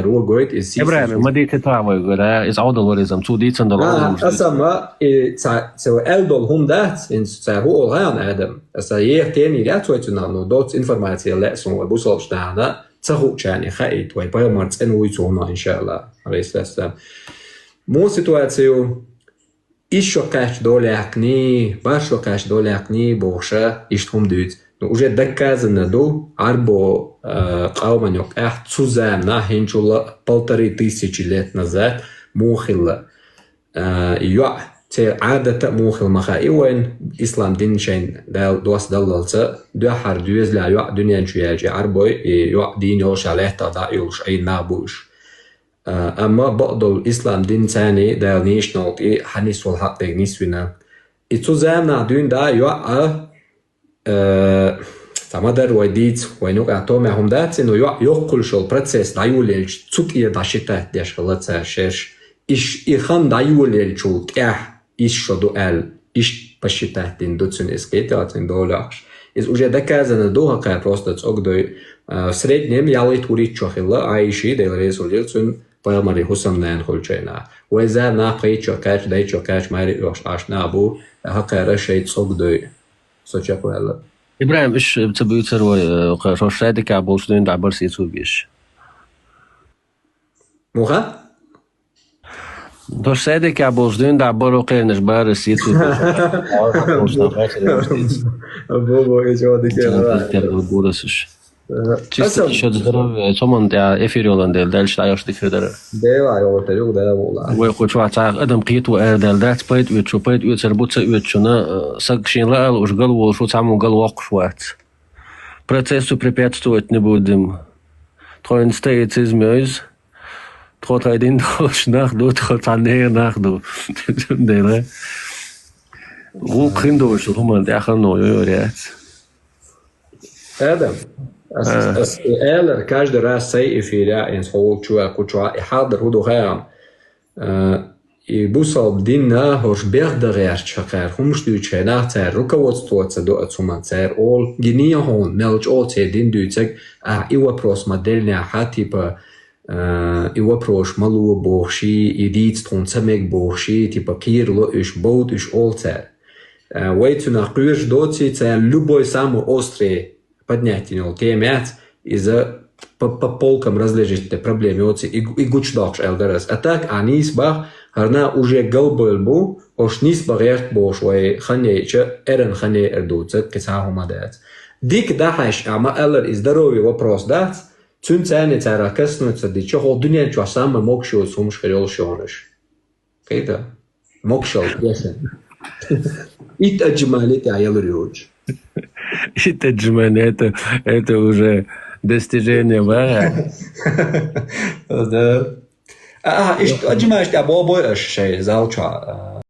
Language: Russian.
rogoit is Ibrahim, ما دي تتعوي غير is عودلوريزم تو دي تندل أسمع سو ألدول هم ده إن سهو الهان آدم أسا تاني لا تويتنا إنه دوت إنفورماتيا لا سو بوصل شتاعنا تسهو يعني خايت ويبقى مرت إنه يتونا إن شاء الله عليه السلام مو سيتواتيو إيشوكاش دولياكني باشوكاش دولياكني بوشة إشتهم دوت уже доказано до арбо قومانيوك احت سوزامنا هنجولا 1500 лет назад موخلا يوع تي عادة موخل مخا إيوين إسلام دين شين دوس دلالتا دو حر دوز لا يوع دنيا شوياجي عربو يوع دين يوش عليه تضع يوش أي نابوش أما بعض الإسلام دين تاني دال نيش نوتي حنيس والحق نيسونا إتوزامنا دون دا يوع Тамадар вайдит войнук атоме хумдат, но йоккул шел процесс даюлельч цук и дашита дешалаца шеш иш ихан даюлельчу тях иш шодуэл иш посчитать дин дуцун эскейтатин долларш. Из уже доказано доха просто цогдой в среднем ялит уричохила аиши дел результат паймари хусамнан холчена. Уэза на причокач дайчокач мари yosh ашнабу хакара шей цогдой. Сочакуэлла. إبراهيم إيش بتبي تسوي قرش هذيك عبوسين دعبر سيتو بيش موها دوش هذيك عبوسين دعبر وقيرنش بار سيتو بابا إيش هذيك Чисто счет здоровья, цоман я эфир olan değil, dal ştayaş dikheder. Deva yok da yok da valla. Ve koçwa çaq adam qitu dal dat payt ve çopayt ve serbut ve çuna sakşin la al ужгал wol şu tamam gal waqfwat. Процессу препятствовать не будем. Троин стоит измёз. Трот один хоч нахду, трот анер нахду. Дела. Ру криндо що хуман я хано йорят. Adam Eller каждый раз сей эфиря инс хол чуа куча и хадр худо хаям и бусал динна хош бердер чакар хумшту чена цер руководство до отсума цер ол гения хон мелч ол цер дин дюцек и вопрос модельня хатипа и вопрос малу бохши и дитстон цемек бохши типа кирло иш bod иш ол цер вейту на курш доци цер любой самый острый поднятие темят из-за по полкам разлежите проблемы отцы и гучдакш элдерас. А так анисбах харна уже галбэлбу ош нисбагерт бош вай ханейча эрен ханей эрдуцет кисахумадец. Дик дахаш ама элер и здоровье вопрос дат цун цене цара каснуться ди чого дуня чо сама мокшо сумш хрел шонеш. Кейта мокшо ясен. Ит аджмалит аялрюч. Это джиман, это уже достижение вара. Да. Аджмаш, а бобой аж шей залча.